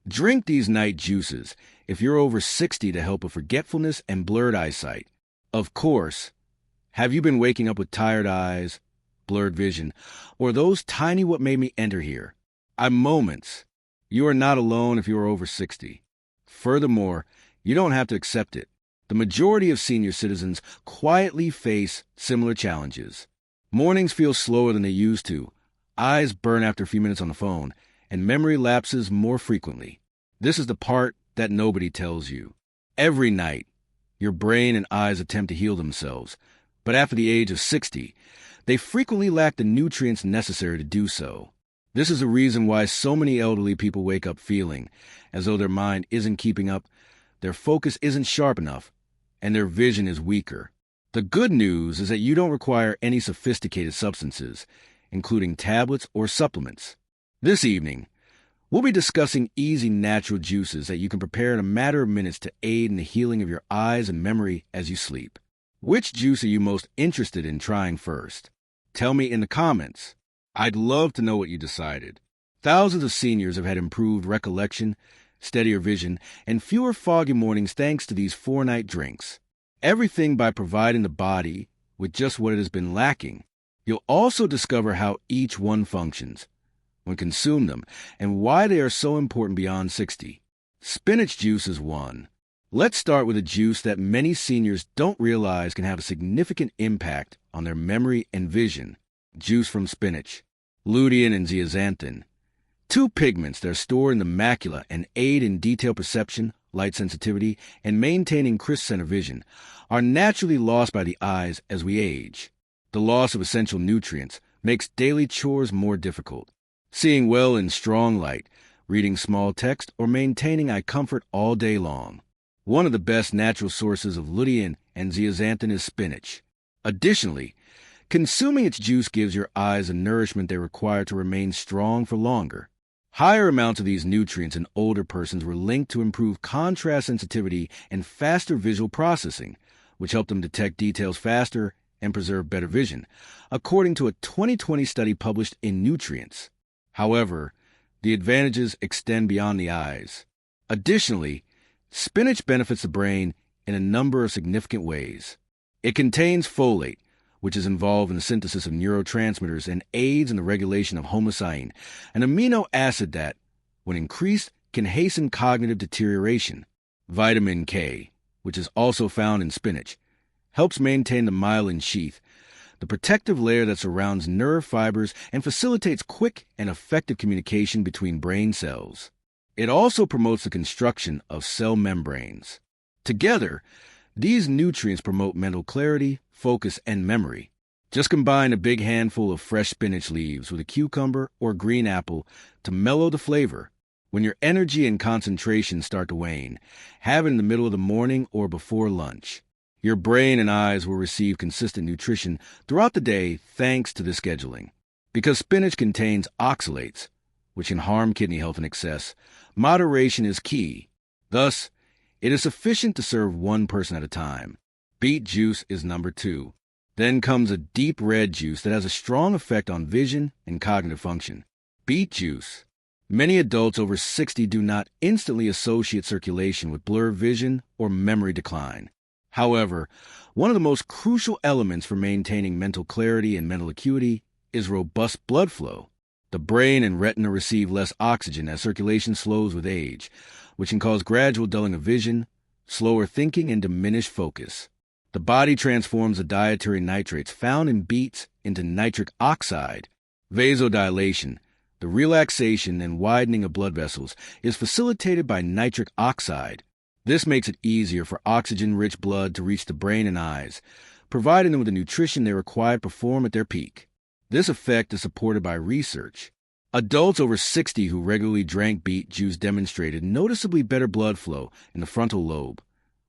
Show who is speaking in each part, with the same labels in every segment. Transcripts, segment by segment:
Speaker 1: Drink these night juices if you're over 60 to help with forgetfulness and blurred eyesight. Of course, have you been waking up with tired eyes, blurred vision, or those tiny what made me enter here? I'm moments. You are not alone if you are over 60. Furthermore, you don't have to accept it. The majority of senior citizens quietly face similar challenges. Mornings feel slower than they used to, eyes burn after a few minutes on the phone, and memory lapses more frequently. This is the part that nobody tells you. Every night, your brain and eyes attempt to heal themselves, but after the age of 60, they frequently lack the nutrients necessary to do so. This is the reason why so many elderly people wake up feeling as though their mind isn't keeping up, their focus isn't sharp enough, and their vision is weaker. The good news is that you don't require any sophisticated substances, including tablets or supplements. This evening, we'll be discussing easy natural juices that you can prepare in a matter of minutes to aid in the healing of your eyes and memory as you sleep. Which juice are you most interested in trying first? Tell me in the comments. I'd love to know what you decided. Thousands of seniors have had improved recollection, steadier vision, and fewer foggy mornings thanks to these 4-night drinks. Everything by providing the body with just what it has been lacking. You'll also discover how each one functions when consume them and why they are so important beyond 60. Spinach juice is one. Let's start with a juice that many seniors don't realize can have a significant impact on their memory and vision. Juice from spinach, lutein and zeaxanthin. Two pigments that are stored in the macula and aid in detail perception, light sensitivity, and maintaining crisp center vision, are naturally lost by the eyes as we age. The loss of essential nutrients makes daily chores more difficult. Seeing well in strong light, reading small text, or maintaining eye comfort all day long. One of the best natural sources of lutein and zeaxanthin is spinach. Additionally, consuming its juice gives your eyes the nourishment they require to remain strong for longer. Higher amounts of these nutrients in older persons were linked to improved contrast sensitivity and faster visual processing, which helped them detect details faster and preserve better vision, according to a 2020 study published in Nutrients. However, the advantages extend beyond the eyes. Additionally, spinach benefits the brain in a number of significant ways. It contains folate, which is involved in the synthesis of neurotransmitters and aids in the regulation of homocysteine, an amino acid that, when increased, can hasten cognitive deterioration. Vitamin K, which is also found in spinach, helps maintain the myelin sheath, the protective layer that surrounds nerve fibers and facilitates quick and effective communication between brain cells. It also promotes the construction of cell membranes. Together, these nutrients promote mental clarity, focus, and memory. Just combine a big handful of fresh spinach leaves with a cucumber or green apple to mellow the flavor. When your energy and concentration start to wane, have it in the middle of the morning or before lunch. Your brain and eyes will receive consistent nutrition throughout the day thanks to this scheduling. Because spinach contains oxalates, which can harm kidney health in excess, moderation is key. Thus, it is sufficient to serve one person at a time. Beet juice is number 2. Then comes a deep red juice that has a strong effect on vision and cognitive function. Beet juice. Many adults over 60 do not instantly associate circulation with blurred vision or memory decline. However, one of the most crucial elements for maintaining mental clarity and mental acuity is robust blood flow. The brain and retina receive less oxygen as circulation slows with age, which can cause gradual dulling of vision, slower thinking, and diminished focus. The body transforms the dietary nitrates found in beets into nitric oxide. Vasodilation, the relaxation and widening of blood vessels, is facilitated by nitric oxide. This makes it easier for oxygen-rich blood to reach the brain and eyes, providing them with the nutrition they require to perform at their peak. This effect is supported by research. Adults over 60 who regularly drank beet juice demonstrated noticeably better blood flow in the frontal lobe,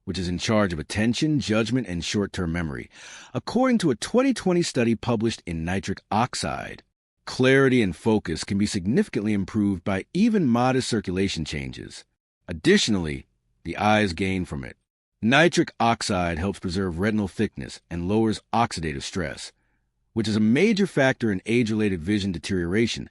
Speaker 1: which is in charge of attention, judgment, and short-term memory, according to a 2020 study published in Nitric Oxide. Clarity and focus can be significantly improved by even modest circulation changes. Additionally, the eyes gain from it. Nitric oxide helps preserve retinal thickness and lowers oxidative stress, which is a major factor in age-related vision deterioration,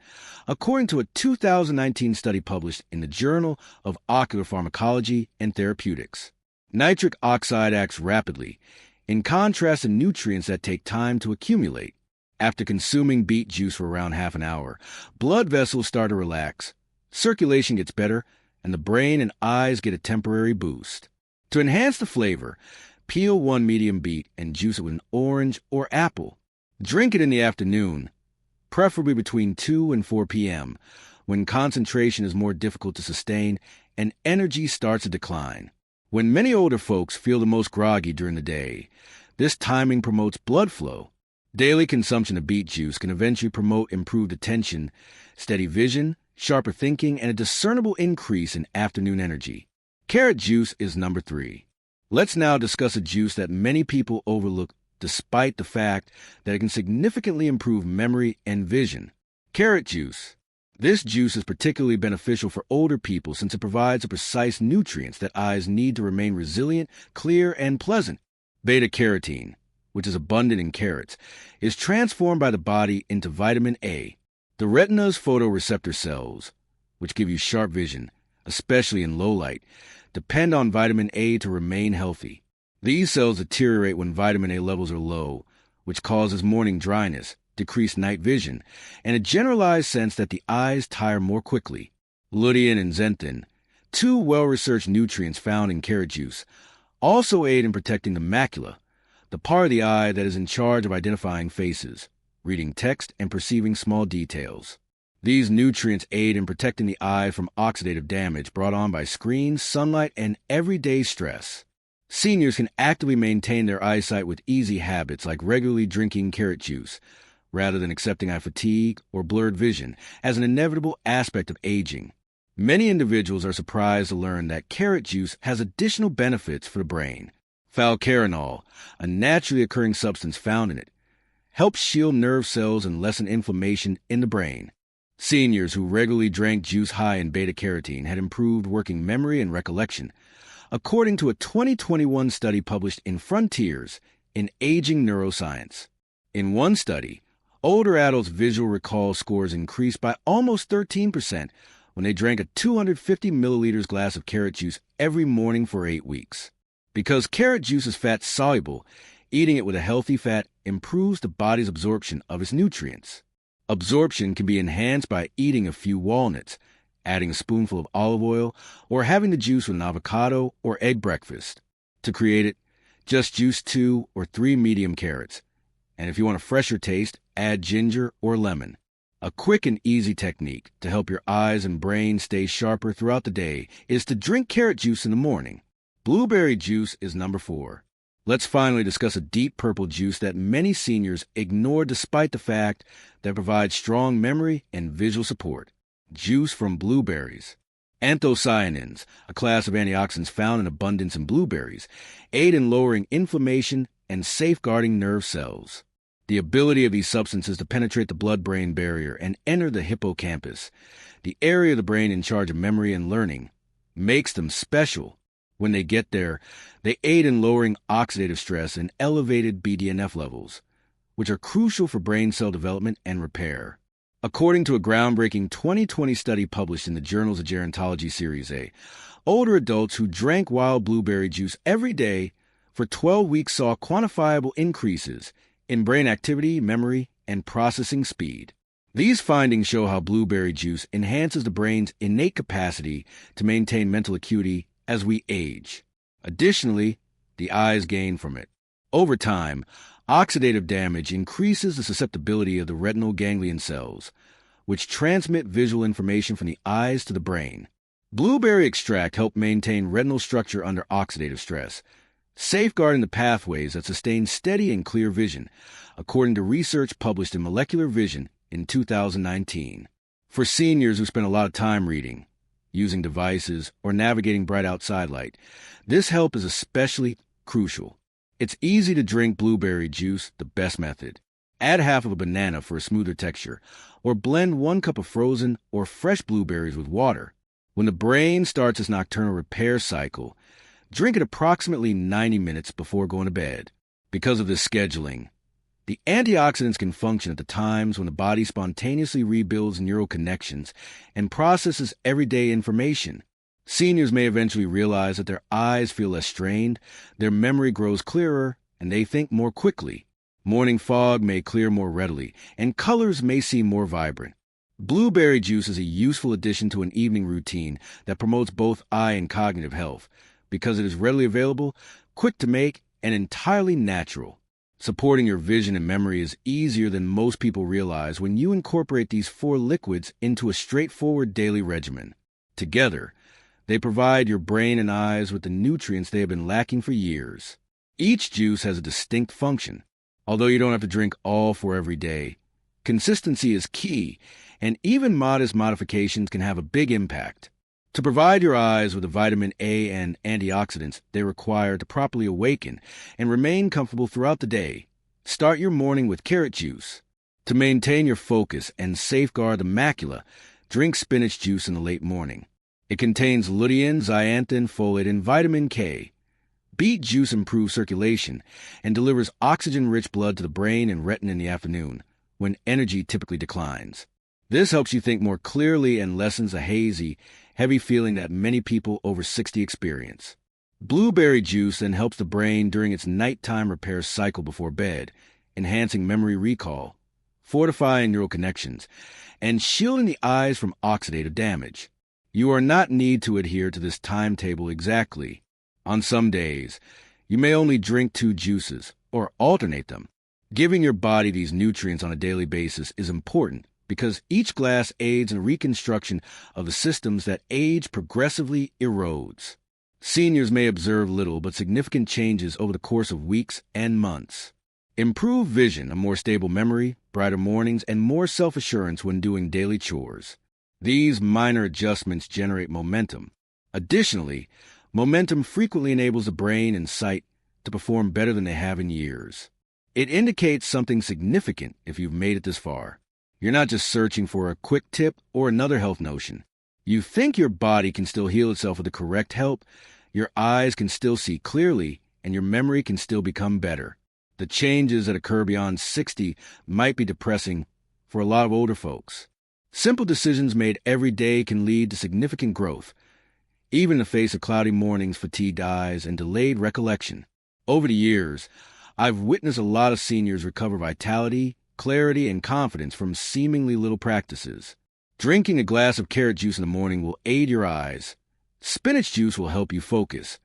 Speaker 1: according to a 2019 study published in the Journal of Ocular Pharmacology and Therapeutics. Nitric oxide acts rapidly, in contrast to nutrients that take time to accumulate. After consuming beet juice for around half an hour, blood vessels start to relax, circulation gets better, and the brain and eyes get a temporary boost. To enhance the flavor, peel one medium beet and juice it with an orange or apple. Drink it in the afternoon, preferably between 2 and 4 p.m., when concentration is more difficult to sustain and energy starts to decline. When many older folks feel the most groggy during the day, this timing promotes blood flow. Daily consumption of beet juice can eventually promote improved attention, steady vision, sharper thinking, and a discernible increase in afternoon energy. Carrot juice is number 3. Let's now discuss a juice that many people overlook despite the fact that it can significantly improve memory and vision. Carrot juice. This juice is particularly beneficial for older people since it provides the precise nutrients that eyes need to remain resilient, clear, and pleasant. Beta-carotene, which is abundant in carrots, is transformed by the body into vitamin A. The retina's photoreceptor cells, which give you sharp vision, especially in low light, depend on vitamin A to remain healthy. These cells deteriorate when vitamin A levels are low, which causes morning dryness, decreased night vision, and a generalized sense that the eyes tire more quickly. Lutein and zeaxanthin, two well-researched nutrients found in carrot juice, also aid in protecting the macula, the part of the eye that is in charge of identifying faces, reading text, and perceiving small details. These nutrients aid in protecting the eye from oxidative damage brought on by screens, sunlight, and everyday stress. Seniors can actively maintain their eyesight with easy habits like regularly drinking carrot juice, rather than accepting eye fatigue or blurred vision as an inevitable aspect of aging. Many individuals are surprised to learn that carrot juice has additional benefits for the brain. Falcarinol, a naturally occurring substance found in it, helps shield nerve cells and lessen inflammation in the brain. Seniors who regularly drank juice high in beta-carotene had improved working memory and recollection, according to a 2021 study published in Frontiers in Aging Neuroscience. In one study, older adults' visual recall scores increased by almost 13% when they drank a 250 milliliters glass of carrot juice every morning for 8 weeks. Because carrot juice is fat-soluble, eating it with a healthy fat improves the body's absorption of its nutrients. Absorption can be enhanced by eating a few walnuts, adding a spoonful of olive oil, or having the juice with an avocado or egg breakfast. To create it, just juice 2 or 3 medium carrots. And if you want a fresher taste, add ginger or lemon. A quick and easy technique to help your eyes and brain stay sharper throughout the day is to drink carrot juice in the morning. Blueberry juice is number 4. Let's finally discuss a deep purple juice that many seniors ignore despite the fact that it provides strong memory and visual support. Juice from blueberries. Anthocyanins, a class of antioxidants found in abundance in blueberries, aid in lowering inflammation and safeguarding nerve cells. The ability of these substances to penetrate the blood-brain barrier and enter the hippocampus, the area of the brain in charge of memory and learning, makes them special. When they get there, they aid in lowering oxidative stress and elevated BDNF levels, which are crucial for brain cell development and repair. According to a groundbreaking 2020 study published in the Journals of Gerontology Series A, older adults who drank wild blueberry juice every day for 12 weeks saw quantifiable increases in brain activity, memory, and processing speed. These findings show how blueberry juice enhances the brain's innate capacity to maintain mental acuity as we age. Additionally, the eyes gain from it. Over time, oxidative damage increases the susceptibility of the retinal ganglion cells, which transmit visual information from the eyes to the brain. Blueberry extract helps maintain retinal structure under oxidative stress, safeguarding the pathways that sustain steady and clear vision, according to research published in Molecular Vision in 2019. For seniors who spend a lot of time reading, using devices, or navigating bright outside light, this help is especially crucial. It's easy to drink blueberry juice the best method. Add half of a banana for a smoother texture, or blend 1 cup of frozen or fresh blueberries with water. When the brain starts its nocturnal repair cycle, drink it approximately 90 minutes before going to bed. Because of this scheduling, The antioxidants can function at the times when the body spontaneously rebuilds neural connections and processes everyday information. Seniors may eventually realize that their eyes feel less strained, their memory grows clearer, and they think more quickly. Morning fog may clear more readily, and colors may seem more vibrant. Blueberry juice is a useful addition to an evening routine that promotes both eye and cognitive health because it is readily available, quick to make, and entirely natural. Supporting your vision and memory is easier than most people realize when you incorporate these 4 liquids into a straightforward daily regimen. Together, they provide your brain and eyes with the nutrients they have been lacking for years. Each juice has a distinct function. Although you don't have to drink all 4 every day, consistency is key, and even modest modifications can have a big impact. To provide your eyes with the vitamin A and antioxidants they require to properly awaken and remain comfortable throughout the day, start your morning with carrot juice. To maintain your focus and safeguard the macula, drink spinach juice in the late morning. It contains lutein, zeaxanthin, folate, and vitamin K. Beet juice improves circulation and delivers oxygen-rich blood to the brain and retina in the afternoon, when energy typically declines. This helps you think more clearly and lessens a hazy, heavy feeling that many people over 60 experience. Blueberry juice then helps the brain during its nighttime repair cycle before bed, enhancing memory recall, fortifying neural connections, and shielding the eyes from oxidative damage. You are not need to adhere to this timetable exactly. On some days, you may only drink 2 juices or alternate them. Giving your body these nutrients on a daily basis is important because each glass aids in reconstruction of the systems that age progressively erodes. Seniors may observe little but significant changes over the course of weeks and months. Improved vision, a more stable memory, brighter mornings, and more self-assurance when doing daily chores. These minor adjustments generate momentum. Additionally, momentum frequently enables the brain and sight to perform better than they have in years. It indicates something significant if you've made it this far. You're not just searching for a quick tip or another health notion. You think your body can still heal itself with the correct help, your eyes can still see clearly, and your memory can still become better. The changes that occur beyond 60 might be depressing for a lot of older folks. Simple decisions made every day can lead to significant growth, even in the face of cloudy mornings, fatigued eyes, and delayed recollection. Over the years, I've witnessed a lot of seniors recover vitality, clarity, and confidence from seemingly little practices. Drinking a glass of carrot juice in the morning will aid your eyes. Spinach juice will help you focus.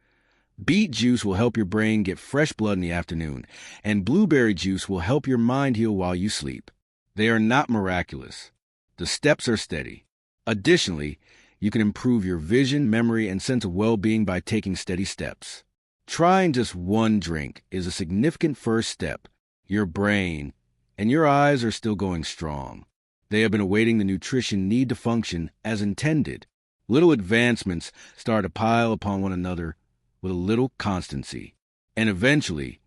Speaker 1: Beet juice will help your brain get fresh blood in the afternoon, and blueberry juice will help your mind heal while you sleep. They are not miraculous. The steps are steady. Additionally, you can improve your vision, memory, and sense of well-being by taking steady steps. Trying just 1 drink is a significant first step. Your brain and your eyes are still going strong. They have been awaiting the nutrition need to function as intended. Little advancements start to pile upon one another with a little constancy, and eventually,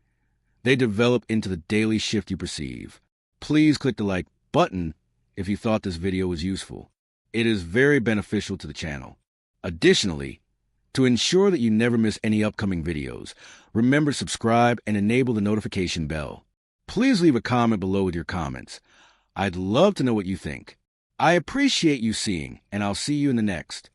Speaker 1: they develop into the daily shift you perceive. Please click the like button if you thought this video was useful. It is very beneficial to the channel. Additionally, to ensure that you never miss any upcoming videos, remember to subscribe and enable the notification bell. Please leave a comment below with your comments. I'd love to know what you think. I appreciate you seeing, and I'll see you in the next.